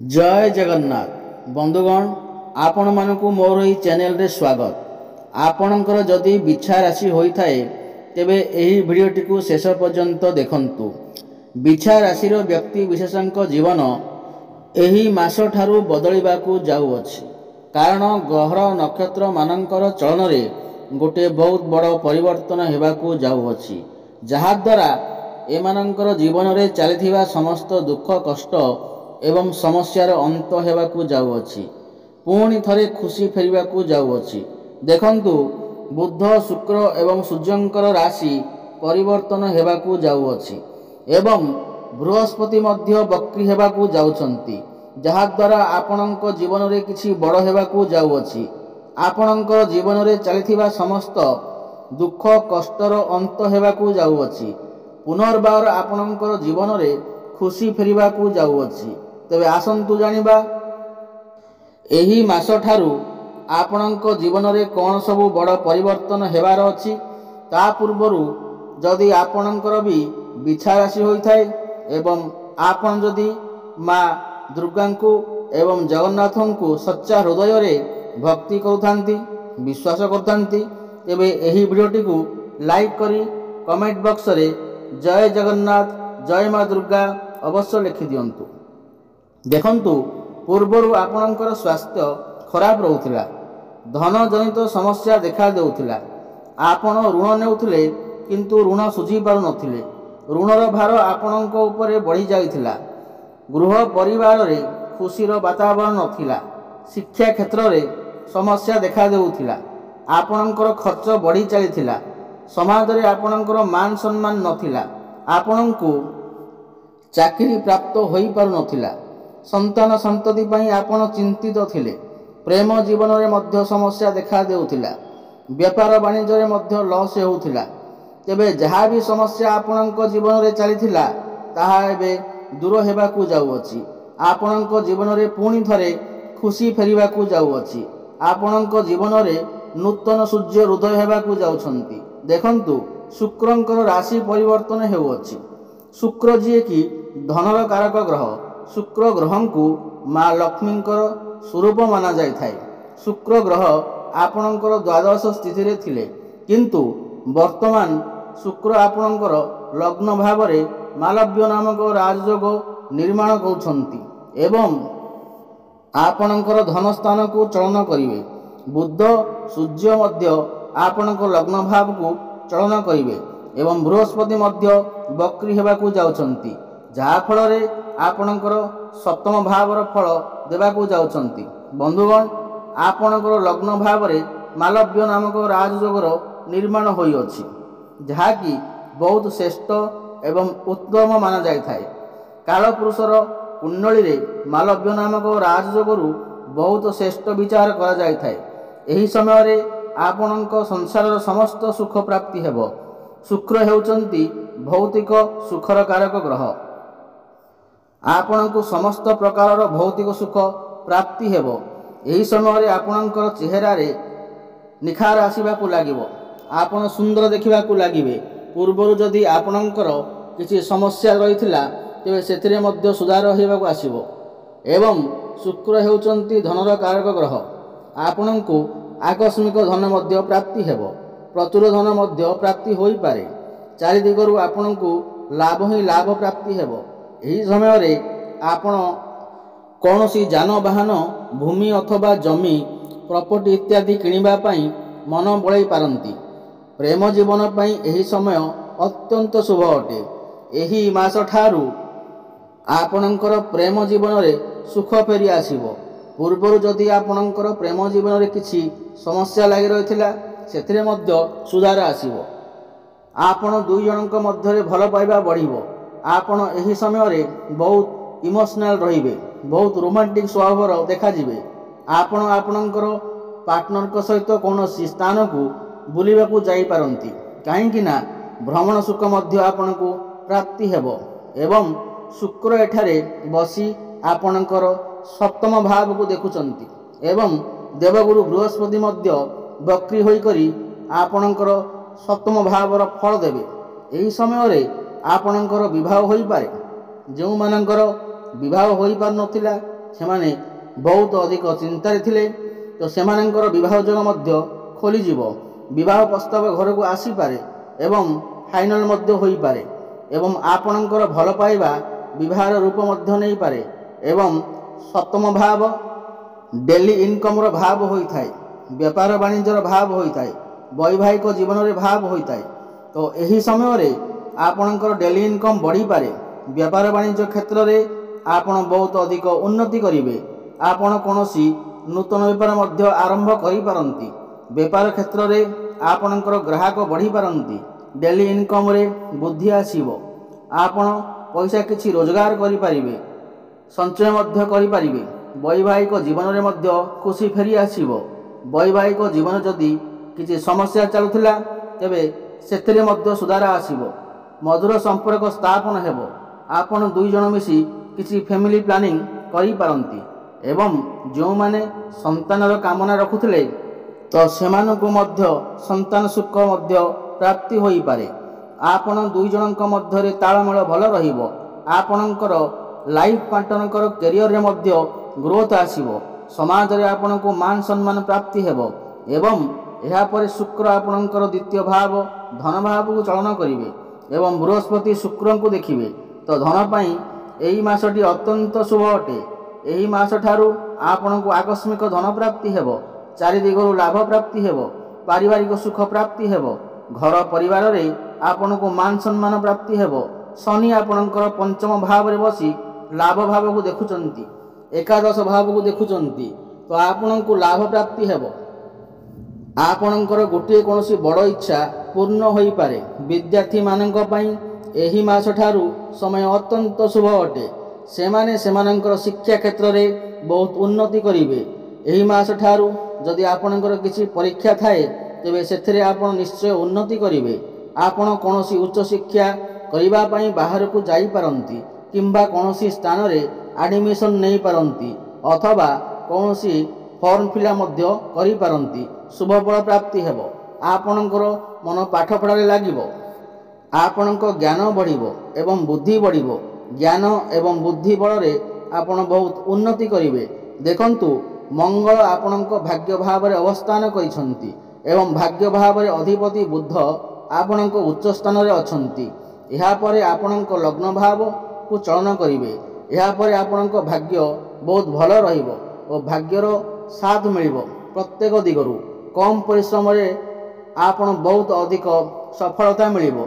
जय जगन्नाथ बंधुगण आपण मानकु मोर ही चैनल रे स्वागत। आपणकर जदि बिछा राशि होइथाए तेबे एही भिडियोटी को शेष पर्यंत देखंतु। बिछा राशिर व्यक्ति विशेषक जीवन एही मास ठारू बदलिबाकू जाउअछि, कारण ग्रह नक्षत्र मानकर चलन रे गोटे बहुत बड़ परिवर्तन हेबाकू जाउअछि, जहा द्वारा एमानकर जीवन रे चलिथिबा समस्त दुख कष्ट एवं समस्यार अंत हेबाकू जाउअछि। पुणी थरे खुशी फेरिबाकू जाउअछि। देखंतु बुध शुक्र एवं सूर्यंकर राशि परिवर्तन हेबाकू जाउअछि एवं बृहस्पति मध्य वक्री हेबाकू जाउछंती, जहा द्वारा आपणक जीवन रे किछि बड़ हेबाकू जाउअछि। आपणकर जीवन रे चलिथिबा समस्त दुख कष्टर अंत हेबाकू जाउअछि। पुनर्बार आपणकर जीवन रे खुशी फेरिबाकू जाउअछि। तेबे आसंतु जानिबा एही मास ठारू आपणक जीवन रे कौन सबु बड़ परिवर्तन हेबार अछि। ता पूर्वरु जदि आपणकर भी बिछा राशि होइथाए एवं आपण जदि माँ दुर्गा को एवं जगन्नाथ को सच्चा हृदय रे भक्ति करुथांती विश्वास करथांती, तेबे एही वीडियोटी को लाइक करी कमेंट बॉक्स रे जय जगन्नाथ जय माँ दुर्गा अवश्य लिखि दियंतु। देखंतु पूर्वरु आपणकर स्वास्थ्य खराब रहुथिला, धन जनित समस्या देखा देउथिला, आपण ऋण नेउथिले किंतु ऋण सुझी पारु नथिले, ऋणर भार आपणक उपरे बढ़ी जाइथिला, गृह परिवार रे खुशीर वातावरण नथिला, शिक्षा क्षेत्र रे समस्या देखा देउथिला, आपणकर खर्च बढ़ी चलिथिला, समाज रे आपणकर मान सम्मान नथिला, आपणकु चाकरी प्राप्त होई पारु नथिला, संतान संतति पई आपण चिंतित थिले, प्रेम जीवन रे मध्य समस्या देखा देउथिला, व्यापार वाणिज्य रे मध्य लॉस हेउथिला। तेबे जहा भी समस्या आपणक जीवन रे चलिथिला ताहा एबे दूर हेबाकू जाउअछि। आपणक जीवन रे पुणी थरे खुशी फेरिबाकू जाउअछि। आपणक जीवन रे नूतन सूर्य हृदय हेबाकू जाउछंती। देखंतु शुक्रंकर राशि परिवर्तन हेउअछि। शुक्र जी कि धनर कारक ग्रह, शुक्र ग्रह को माँ लक्ष्मींकर स्वरूप माना जाय थाए। शुक्र ग्रह आपणकर द्वादश स्थिति रे थिले, किंतु वर्तमान शुक्र आपणकर लग्न भाव रे मालव्य नामक राजयोग निर्माण करुछंती एवं आपणकर धन स्थान को चलन करिवे। बुध सूर्य मध्य आपणकर लग्न भाव को चलन करिवे एवं बृहस्पति मध्य वक्री हेबाकू जाउछंती, जहा फल रे आपणकर सप्तम भावर फल देबाकू जाउछंती। बंधुगण आपणकर लग्न भाव रे मालव्य नामक राजयोगर निर्माण होई अछि, जहा कि बहुत श्रेष्ठ एवं उत्तम माना जाय थाए। कालपुरुषर कुंडली रे मालव्य नामक राजयोगरु बहुत श्रेष्ठ विचार करा जाय थाए। एही समय रे आपणक संसारर समस्त सुख प्राप्ति हेबो। शुक्र हेउचंती भौतिक सुखर कारक ग्रह। आपणक समस्त प्रकार भौतिक सुख प्राप्ति हेबो। एही समय रे आपणकर चेहरा रे निखार आसीबाकू लागिबो, आपण सुंदर देखिबाकू लागिबे। पूर्वरु जदि आपणकर किछि समस्या रहिथिला तेबे सेथिरे मध्य सुधार हेबाकू आसीबो। एवं शुक्र हेउचंती धनर कारक ग्रह। आपणकू आकस्मिक धन मध्य प्राप्ति हेबो, प्रचुर धन मध्य प्राप्ति होई पारे। चारि दिगरु आपणकू लाभ ही लाभ प्राप्ति हेबो। एही समय रे आपण कौनसी जानवाहन भूमि अथवा जमी प्रॉपर्टी इत्यादि किनिबा पई मन बळाई पारंती। प्रेम जीवन पई एही समय अत्यंत शुभ अटे। एही मास ठारू आपणकर प्रेम जीवन रे सुख फेरी आसीबो। पूर्वरु जदि आपणकर प्रेम जीवन रे किछि समस्या लागि रहिथिला सेथिरे मध्य सुधार आसीबो। आपण दुई जनक मध्य रे भल पाइबा बढ़िबो। आपण एही समय रे बहुत इमोशनल रहिबे, बहुत रोमांटिक स्वभावर देखा जिवे। आपण आपणकर पार्टनर को सहित कौनसी स्थान को बुलिबाकू जाई पारंती, काहेकि ना भ्रमण सुख मध्य आपणकू प्राप्ति हेबो। एवं शुक्र एठारे बसी आपणकर सप्तम भाव को देखुचंती एवं देवगुरु बृहस्पति मध्य वक्री होई करी आपणकर सप्तम भावर फल देबे। एही समय रे आपणकर विवाह होई पारे। जो मानकर विवाह होई पार नथिला ସେମାନେ ବହୁତ ଅଧିକ ଚିନ୍ତାରେ ଥିଲେ, ତ ସେମାନଙ୍କର ବିବାହ ଯୋଗ ମଧ୍ୟ ଖୋଲିଯିବ। ବିବାହ ପ୍ରସ୍ତାବ ଘରକୁ ଆସିପାରେ ଏବଂ ଫାଇନାଲ ମଧ୍ୟ ହୋଇପାରେ ଏବଂ ଆପଣଙ୍କର ଭଲ ପାଇବା ବିବାହର ରୂପ ମଧ୍ୟ ନେଇପାରେ। ଏବଂ ସପ୍ତମ ଭାବ ଡେଲି ଇନକମର ଭାବ ହୋଇଥାଏ, ବେପାର ବାଣିଜ୍ୟର ଭାବ ହୋଇଥାଏ, ବୈବାହିକ ଜୀବନରେ ଭାବ ହୋଇଥାଏ। ତ ଏହି ସମୟରେ ଆପଣଙ୍କର ଡେଲି ଇନକମ୍ ବଢ଼ିପାରେ। ବେପାର ବାଣିଜ୍ୟ କ୍ଷେତ୍ରରେ ଆପଣ ବହୁତ ଅଧିକ ଉନ୍ନତି କରିବେ। ଆପଣ କୌଣସି ନୂତନ ବେପାର ମଧ୍ୟ ଆରମ୍ଭ କରିପାରନ୍ତି। ବେପାର କ୍ଷେତ୍ରରେ ଆପଣଙ୍କର ଗ୍ରାହକ ବଢ଼ିପାରନ୍ତି। ଡେଲି ଇନକମ୍ରେ ବୃଦ୍ଧି ଆସିବ। ଆପଣ ପଇସା କିଛି ରୋଜଗାର କରିପାରିବେ, ସଞ୍ଚୟ ମଧ୍ୟ କରିପାରିବେ। ବୈବାହିକ ଜୀବନରେ ମଧ୍ୟ ଖୁସି ଫେରି ଆସିବ। ବୈବାହିକ ଜୀବନ ଯଦି କିଛି ସମସ୍ୟା ଚାଲୁଥିଲା ତେବେ ସେଥିରେ ମଧ୍ୟ ସୁଧାର ଆସିବ। ମଧୁର ସମ୍ପର୍କ ସ୍ଥାପନ ହେବ। ଆପଣ ଦୁଇ ଜଣ ମିଶି କିଛି ଫ୍ୟାମିଲି ପ୍ଲାନିଂ କରିପାରନ୍ତି ଏବଂ ଯେଉଁମାନେ ସନ୍ତାନର କାମନା ରଖୁଥିଲେ ତ ସେମାନଙ୍କୁ ମଧ୍ୟ ସନ୍ତାନ ସୁଖ ମଧ୍ୟ ପ୍ରାପ୍ତି ହୋଇପାରେ। ଆପଣ ଦୁଇ ଜଣଙ୍କ ମଧ୍ୟରେ ତାଳମେଳ ଭଲ ରହିବ। ଆପଣଙ୍କର ଲାଇଫ୍ ପାର୍ଟନରଙ୍କର କ୍ୟାରିୟରରେ ମଧ୍ୟ ଗ୍ରୋଥ ଆସିବ। ସମାଜରେ ଆପଣଙ୍କୁ ମାନ ସମ୍ମାନ ପ୍ରାପ୍ତି ହେବ ଏବଂ ଏହାପରେ ଶୁକ୍ର ଆପଣଙ୍କର ଦ୍ୱିତୀୟ ଭାବ ଧନ ଭାବକୁ ଚଳନ କରିବେ ଏବଂ ବୃହସ୍ପତି ଶୁକ୍ରଙ୍କୁ ଦେଖିବେ। ତ ଧନ ପାଇଁ ଏହି ମାସଟି ଅତ୍ୟନ୍ତ ଶୁଭ ଅଟେ। ଏହି ମାସଠାରୁ ଆପଣଙ୍କୁ ଆକସ୍ମିକ ଧନ ପ୍ରାପ୍ତି ହେବ। ଚାରି ଦିଗରୁ ଲାଭ ପ୍ରାପ୍ତି ହେବ। ପାରିବାରିକ ସୁଖ ପ୍ରାପ୍ତି ହେବ। ଘର ପରିବାରରେ ଆପଣଙ୍କୁ ମାନ ସମ୍ମାନ ପ୍ରାପ୍ତି ହେବ। ଶନି ଆପଣଙ୍କର ପଞ୍ଚମ ଭାବରେ ବସି ଲାଭ ଭାବକୁ ଦେଖୁଛନ୍ତି, ଏକାଦଶ ଭାବକୁ ଦେଖୁଛନ୍ତି, ତ ଆପଣଙ୍କୁ ଲାଭ ପ୍ରାପ୍ତି ହେବ। ଆପଣଙ୍କର ଗୋଟିଏ କୌଣସି ବଡ଼ ଇଚ୍ଛା ପୂର୍ଣ୍ଣ ହୋଇପାରେ। ବିଦ୍ୟାର୍ଥୀମାନଙ୍କ ପାଇଁ ଏହି ମାସଠାରୁ ସମୟ ଅତ୍ୟନ୍ତ ଶୁଭ ଅଟେ। ସେମାନେ ସେମାନଙ୍କର ଶିକ୍ଷା କ୍ଷେତ୍ରରେ ବହୁତ ଉନ୍ନତି କରିବେ। ଏହି ମାସଠାରୁ ଯଦି ଆପଣଙ୍କର କିଛି ପରୀକ୍ଷା ଥାଏ ତେବେ ସେଥିରେ ଆପଣ ନିଶ୍ଚୟ ଉନ୍ନତି କରିବେ। ଆପଣ କୌଣସି ଉଚ୍ଚଶିକ୍ଷା କରିବା ପାଇଁ ବାହାରକୁ ଯାଇପାରନ୍ତି କିମ୍ବା କୌଣସି ସ୍ଥାନରେ ଆଡ଼ମିସନ୍ ନେଇପାରନ୍ତି ଅଥବା କୌଣସି ଫର୍ମ ଫିଲ୍ଅପ୍ ମଧ୍ୟ କରିପାରନ୍ତି। ଶୁଭଫଳ ପ୍ରାପ୍ତି ହେବ। ଆପଣଙ୍କର ମନ ପାଠପଢ଼ାରେ ଲାଗିବ। ଆପଣଙ୍କ ଜ୍ଞାନ ବଢ଼ିବ ଏବଂ ବୁଦ୍ଧି ବଢ଼ିବ। ଜ୍ଞାନ ଏବଂ ବୁଦ୍ଧି ବଳରେ ଆପଣ ବହୁତ ଉନ୍ନତି କରିବେ। ଦେଖନ୍ତୁ, ମଙ୍ଗଳ ଆପଣଙ୍କ ଭାଗ୍ୟ ଭାବରେ ଅବସ୍ଥାନ କରିଛନ୍ତି ଏବଂ ଭାଗ୍ୟ ଭାବରେ ଅଧିପତି ବୁଧ ଆପଣଙ୍କ ଉଚ୍ଚ ସ୍ଥାନରେ ଅଛନ୍ତି। ଏହାପରେ ଆପଣଙ୍କ ଲଗ୍ନ ଭାବକୁ ଚଳନ କରିବେ। ଏହାପରେ ଆପଣଙ୍କ ଭାଗ୍ୟ ବହୁତ ଭଲ ରହିବ ଓ ଭାଗ୍ୟର ସାଥ ମିଳିବ ପ୍ରତ୍ୟେକ ଦିଗରୁ। କମ୍ ପରିଶ୍ରମରେ ଆପଣ ବହୁତ ଅଧିକ ସଫଳତା ମିଳିବ।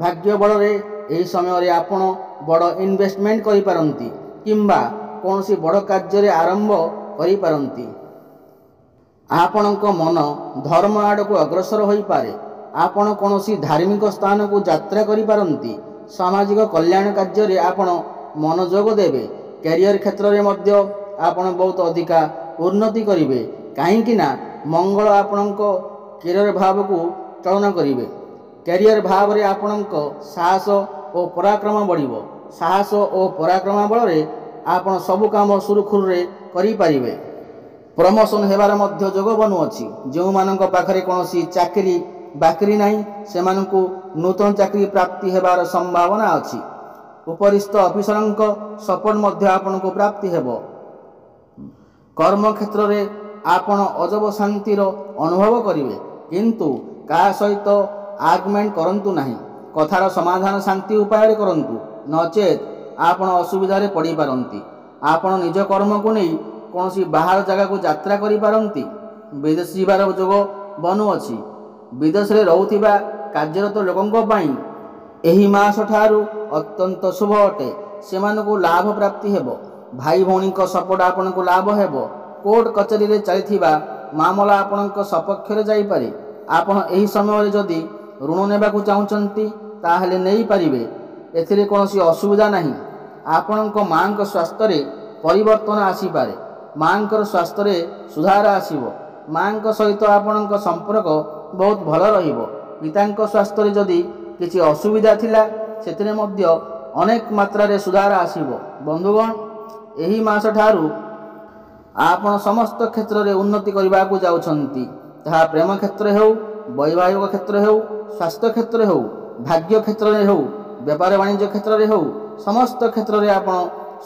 ଭାଗ୍ୟ ବଳରେ ଏହି ସମୟରେ ଆପଣ ବଡ଼ ଇନଭେଷ୍ଟମେଣ୍ଟ କରିପାରନ୍ତି କିମ୍ବା କୌଣସି ବଡ଼ କାର୍ଯ୍ୟରେ ଆରମ୍ଭ କରିପାରନ୍ତି। ଆପଣଙ୍କ ମନ ଧର୍ମ ଆଡ଼କୁ ଅଗ୍ରସର ହୋଇପାରେ। ଆପଣ କୌଣସି ଧାର୍ମିକ ସ୍ଥାନକୁ ଯାତ୍ରା କରିପାରନ୍ତି। ସାମାଜିକ କଲ୍ୟାଣ କାର୍ଯ୍ୟରେ ଆପଣ ମନୋଯୋଗ ଦେବେ। କ୍ୟାରିୟର କ୍ଷେତ୍ରରେ ମଧ୍ୟ ଆପଣ ବହୁତ ଅଧିକା ଉନ୍ନତି କରିବେ, କାହିଁକି ନା ମଙ୍ଗଳ ଆପଣଙ୍କ କ୍ୟାରିୟର ଭାବକୁ ଚଳନ କରିବେ। କ୍ୟାରିୟର ଭାବରେ ଆପଣଙ୍କ ସାହସ ଓ ପରାକ୍ରମ ବଢ଼ିବ। ସାହସ ଓ ପରାକ୍ରମ ବଳରେ ଆପଣ ସବୁ କାମ ସୁରୁଖୁରୁରେ କରିପାରିବେ। ପ୍ରମୋସନ୍ ହେବାର ମଧ୍ୟ ଯୋଗ ବନୁଅଛି। ଯେଉଁମାନଙ୍କ ପାଖରେ କୌଣସି ଚାକିରି ବାକିରି ନାହିଁ ସେମାନଙ୍କୁ ନୂତନ ଚାକିରି ପ୍ରାପ୍ତି ହେବାର ସମ୍ଭାବନା ଅଛି। ଉପରିସ୍ଥ ଅଫିସରଙ୍କ ସପୋର୍ଟ ମଧ୍ୟ ଆପଣଙ୍କୁ ପ୍ରାପ୍ତି ହେବ। କର୍ମକ୍ଷେତ୍ରରେ ଆପଣ ଅଜବ ଶାନ୍ତିର ଅନୁଭବ କରିବେ, କିନ୍ତୁ କାହା ସହିତ ଆର୍ଗୁମେଣ୍ଟ କରନ୍ତୁ ନାହିଁ। କଥାର ସମାଧାନ ଶାନ୍ତି ଉପାୟରେ କରନ୍ତୁ, ନଚେତ୍ ଆପଣ ଅସୁବିଧାରେ ପଡ଼ିପାରନ୍ତି। ଆପଣ ନିଜ କର୍ମକୁ ନେଇ କୌଣସି ବାହାର ଜାଗାକୁ ଯାତ୍ରା କରିପାରନ୍ତି। ବିଦେଶ ଯିବାର ଯୋଗ ବନୁଅଛି। ବିଦେଶରେ ରହୁଥିବା କାର୍ଯ୍ୟରତ ଲୋକଙ୍କ ପାଇଁ ଏହି ମାସଠାରୁ ଅତ୍ୟନ୍ତ ଶୁଭ ଅଟେ। ସେମାନଙ୍କୁ ଲାଭ ପ୍ରାପ୍ତି ହେବ। ଭାଇ ଭଉଣୀଙ୍କ ସପୋର୍ଟ ଆପଣଙ୍କୁ ଲାଭ ହେବ। କୋର୍ଟ କଚେରୀରେ ଚାଲିଥିବା ମାମଲା ଆପଣଙ୍କ ସପକ୍ଷରେ ଯାଇପାରେ। ଆପଣ ଏହି ସମୟରେ ଯଦି ଋଣ ନେବାକୁ ଚାହୁଁଛନ୍ତି ତାହେଲେ ନେଇପାରିବେ, ଏଥିରେ କୌଣସି ଅସୁବିଧା ନାହିଁ। ଆପଣଙ୍କ ମାଙ୍କ ସ୍ୱାସ୍ଥ୍ୟରେ ପରିବର୍ତ୍ତନ ଆସିପାରେ। ମାଙ୍କର ସ୍ୱାସ୍ଥ୍ୟରେ ସୁଧାର ଆସିବ। ମାଙ୍କ ସହିତ ଆପଣଙ୍କ ସମ୍ପର୍କ ବହୁତ ଭଲ ରହିବ। ପିତାଙ୍କ ସ୍ୱାସ୍ଥ୍ୟରେ ଯଦି କିଛି ଅସୁବିଧା ଥିଲା ସେଥିରେ ମଧ୍ୟ ଅନେକ ମାତ୍ରାରେ ସୁଧାର ଆସିବ। ବନ୍ଧୁଗଣ, ଏହି ମାସଠାରୁ ଆପଣ ସମସ୍ତ କ୍ଷେତ୍ରରେ ଉନ୍ନତି କରିବାକୁ ଯାଉଛନ୍ତି। ତାହା ପ୍ରେମ କ୍ଷେତ୍ରରେ ହେଉ, ବୈବାହିକ କ୍ଷେତ୍ରରେ ହେଉ, ସ୍ୱାସ୍ଥ୍ୟ କ୍ଷେତ୍ରରେ ହେଉ, ଭାଗ୍ୟ କ୍ଷେତ୍ରରେ ହେଉ, ବେପାର ବାଣିଜ୍ୟ କ୍ଷେତ୍ରରେ ହେଉ, ସମସ୍ତ କ୍ଷେତ୍ରରେ ଆପଣ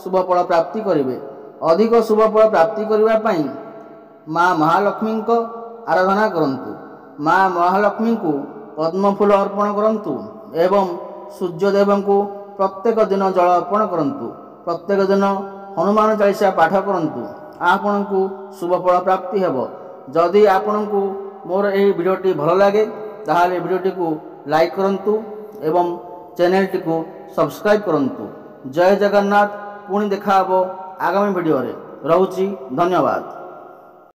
ଶୁଭଫଳ ପ୍ରାପ୍ତି କରିବେ। अधिक शुभफल प्राप्ति करने माँ महालक्ष्मी आराधना करंतु। माँ महालक्ष्मी को पद्मफूल अर्पण करंतु एवं सूर्यदेव को प्रत्येक दिन जल अर्पण करंतु। प्रत्येक दिन हनुमान चालीसा पाठ करंतु। आपण को शुभफल प्राप्ति हेब। जदि आपण को मोर यह वीडियोटी भल लगे ताहले वीडियोटी को लाइक करंतु एवं चैनल टी को सब्सक्राइब करंतु। जय जगन्नाथ। पुणी देखा आगामी वीडियो रे। रहुची। धन्यवाद।